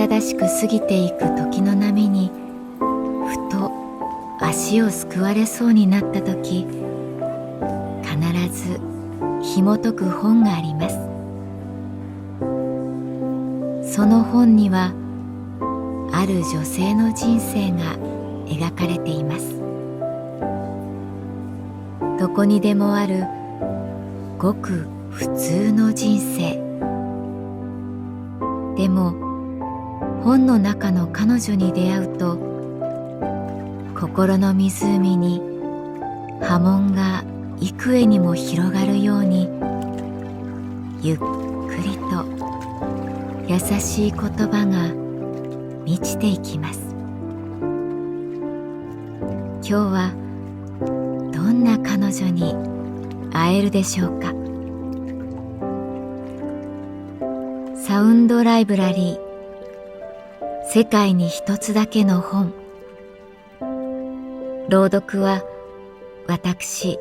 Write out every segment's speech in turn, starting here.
ただしく過ぎていく時の波にふと足をすくわれそうになった時、必ず紐解く本があります。その本にはある女性の人生が描かれています。どこにでもあるごく普通の人生。でも本の中の彼女に出会うと、心の湖に波紋が幾重にも広がるように、ゆっくりと優しい言葉が満ちていきます。今日はどんな彼女に会えるでしょうか。サウンドライブラリー、世界に一つだけの本。朗読は私、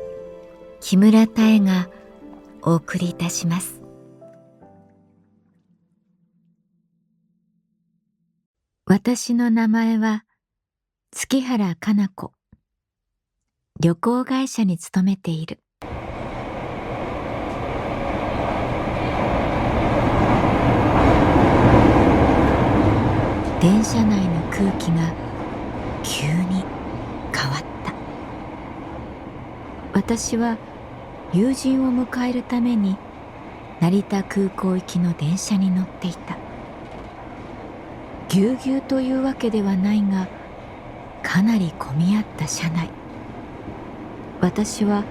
木村多江がお送りいたします。私の名前は月原かな子。旅行会社に勤めている。電車内の空気が急に変わった。私は友人を迎えるために成田空港行きの電車に乗っていた。ぎゅうぎゅうというわけではないが、かなり混み合った車内。私は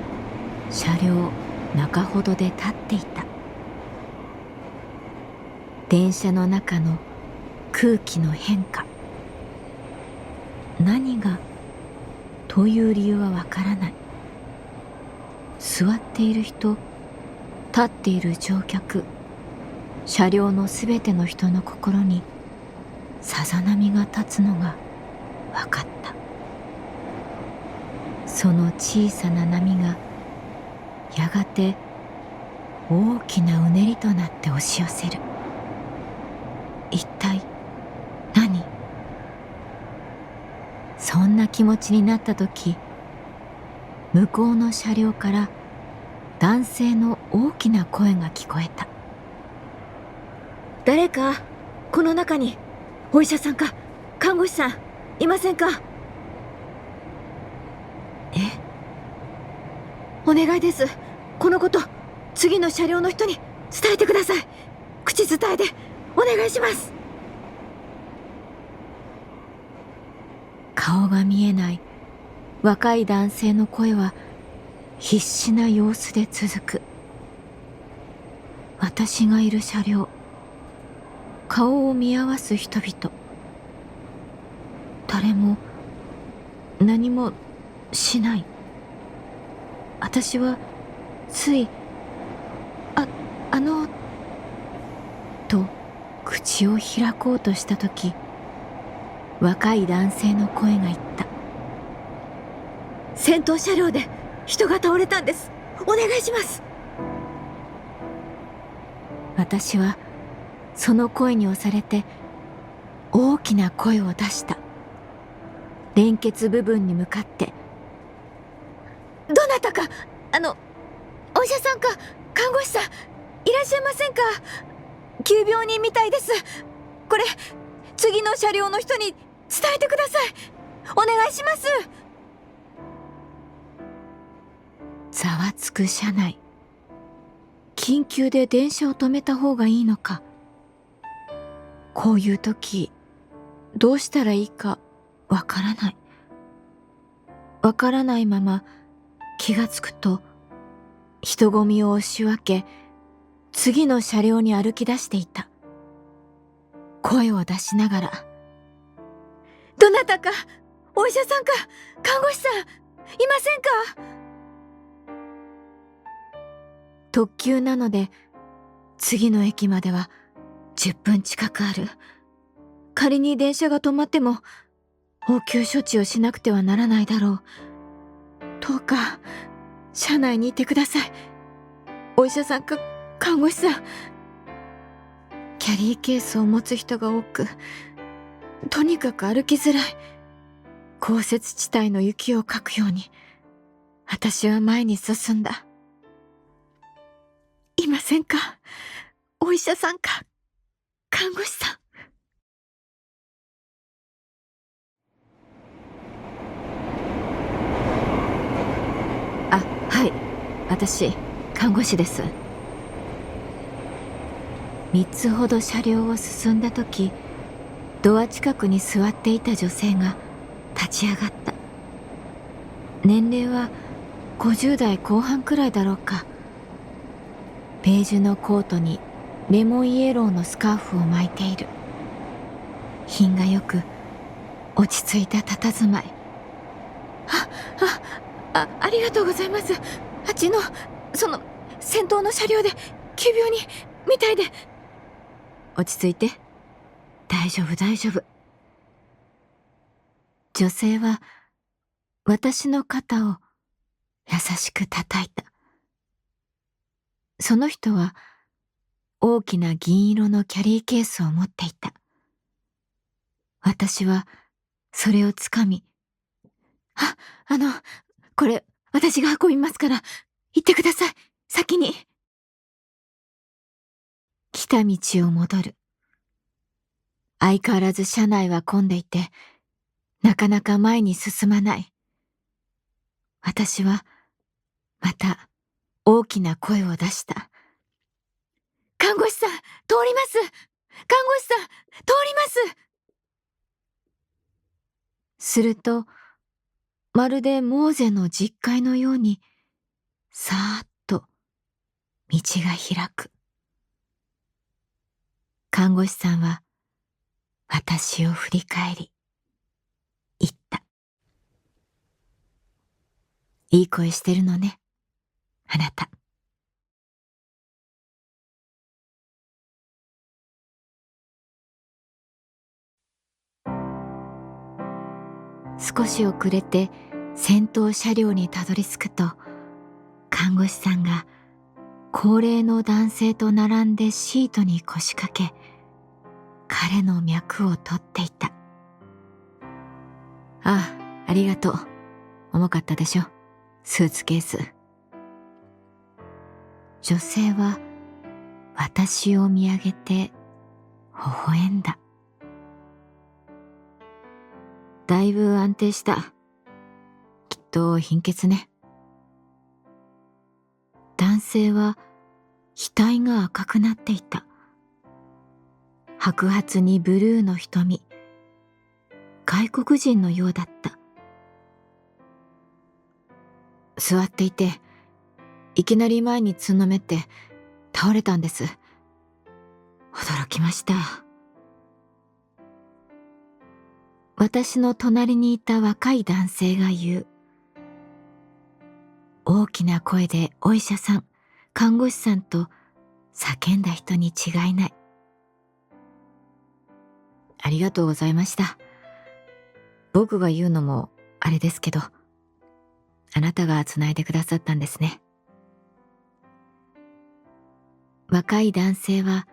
車両中ほどで立っていた。電車の中の空気の変化、何がという理由はわからない。座っている人、立っている乗客、車両のすべての人の心にさざ波が立つのがわかった。その小さな波がやがて大きなうねりとなって押し寄せる。一体何？そんな気持ちになった時、向こうの車両から男性の大きな声が聞こえた。誰かこの中にお医者さんか看護師さんいませんか？お願いです。このこと次の車両の人に伝えてください。口伝えでお願いします。顔が見えない若い男性の声は必死な様子で続く。私がいる車両、顔を見合わす人々、誰も何もしない。私はついと口を開こうとしたとき、若い男性の声が言った。先頭車両で人が倒れたんです。お願いします。私はその声に押されて大きな声を出した。連結部分に向かって。どなたかお医者さんか看護師さんいらっしゃいませんか？急病人みたいです。これ次の車両の人に伝えてください。お願いします。ざわつく車内。緊急で電車を止めた方がいいのか。こういう時どうしたらいいかわからない。わからないまま気がつくと人混みを押し分け、次の車両に歩き出していた。声を出しながら、どなたかお医者さんか看護師さんいませんか？特急なので次の駅までは10分近くある。仮に電車が止まっても応急処置をしなくてはならないだろう。どうか車内にいてください。お医者さんか看護師さん。キャリーケースを持つ人が多く、とにかく歩きづらい。降雪地帯の雪をかくように、私は前に進んだ。いませんか？お医者さんか、看護師さん。あ、はい。私、看護師です。3つほど車両を進んだ時、ドア近くに座っていた女性が立ち上がった。年齢は50代後半くらいだろうか。ベージュのコートにレモンイエローのスカーフを巻いている。品がよく落ち着いた佇まい。ありがとうございます。あっちの先頭の車両で急病人みたいで。落ち着いて。大丈夫大丈夫。女性は私の肩を優しく叩いた。その人は大きな銀色のキャリーケースを持っていた。私はそれをつかみ、これ私が運びますから行ってください、先に。来た道を戻る。相変わらず車内は混んでいて、なかなか前に進まない。私はまた大きな声を出した。看護師さん、通ります。看護師さん、通ります。すると、まるでモーゼの実会のように、さーっと道が開く。看護師さんは私を振り返り、言った。いい声してるのね、あなた。少し遅れて先頭車両にたどり着くと、看護師さんが高齢の男性と並んでシートに腰掛け、彼の脈を取っていた。ありがとう。重かったでしょ、スーツケース。女性は私を見上げて微笑んだ。だいぶ安定した。きっと貧血ね。男性は額が赤くなっていた。白髪にブルーの瞳。外国人のようだった。座っていて、いきなり前につんのめって倒れたんです。驚きました。私の隣にいた若い男性が言う。大きな声でお医者さん、看護師さんと叫んだ人に違いない。ありがとうございました。僕が言うのもあれですけど、あなたがつないでくださったんですね。若い男性は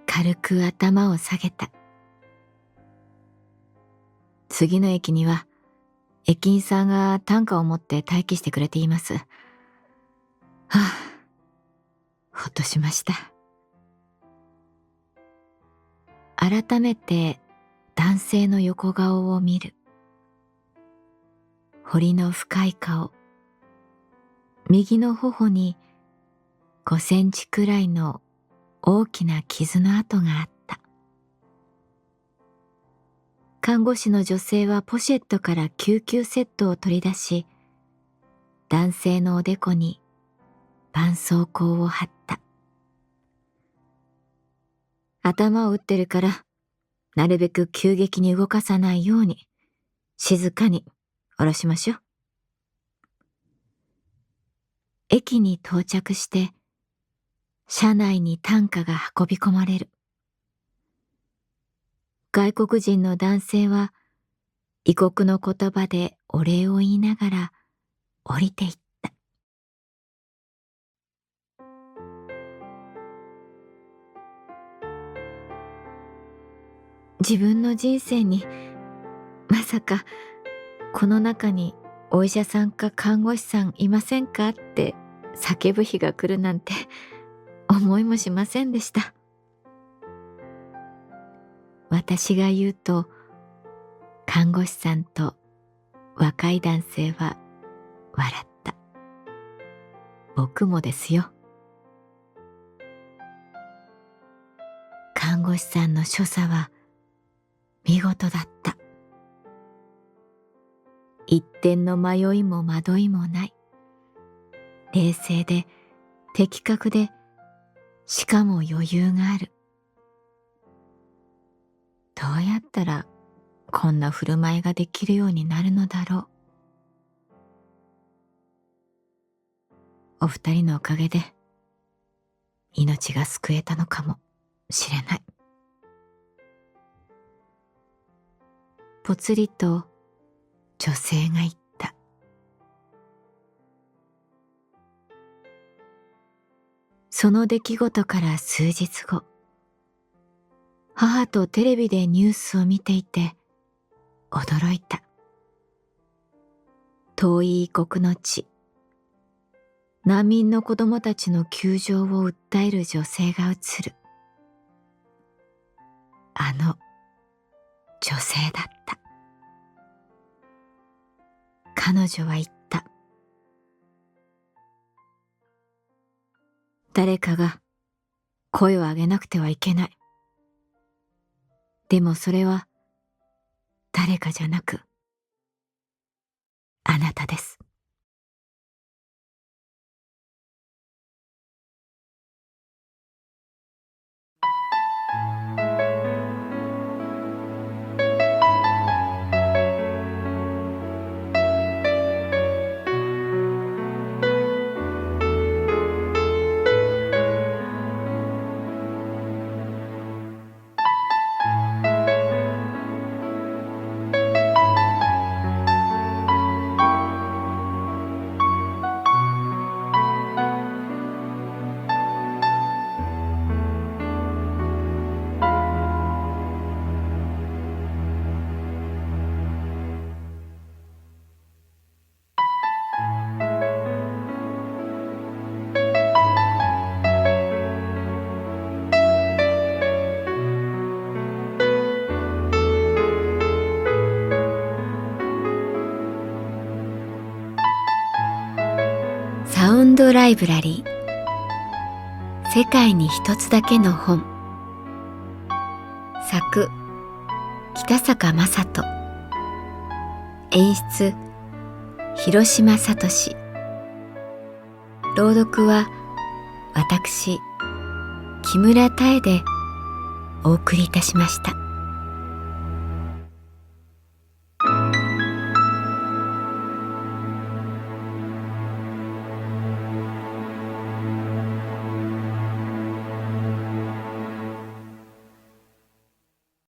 軽く頭を下げた。次の駅には駅員さんが担架を持って待機してくれています。ほっとしました。改めて男性の横顔を見る。彫りの深い顔。右の頬に5センチくらいの大きな傷の跡があった。看護師の女性はポシェットから救急セットを取り出し、男性のおでこに絆創膏を貼った。頭を打ってるから、なるべく急激に動かさないように、静かに下ろしましょう。駅に到着して、車内に担架が運び込まれる。外国人の男性は、異国の言葉でお礼を言いながら降りていった。自分の人生にまさかこの中にお医者さんか看護師さんいませんかって叫ぶ日が来るなんて思いもしませんでした。私が言うと看護師さんと若い男性は笑った。僕もですよ。看護師さんの所作は見事だった。一点の迷いも惑いもない。冷静で的確で、しかも余裕がある。どうやったらこんな振る舞いができるようになるのだろう。お二人のおかげで命が救えたのかもしれない。ぽつりと女性が言った。その出来事から数日後、母とテレビでニュースを見ていて驚いた。遠い異国の地、難民の子供たちの窮状を訴える女性が映る。あの女性だった。彼女は言った。誰かが声を上げなくてはいけない。でもそれは誰かじゃなく、あなたです。サウンドライブラリー、世界に一つだけの本。作北坂雅人、演出広島聡、朗読は私木村多江でお送りいたしました。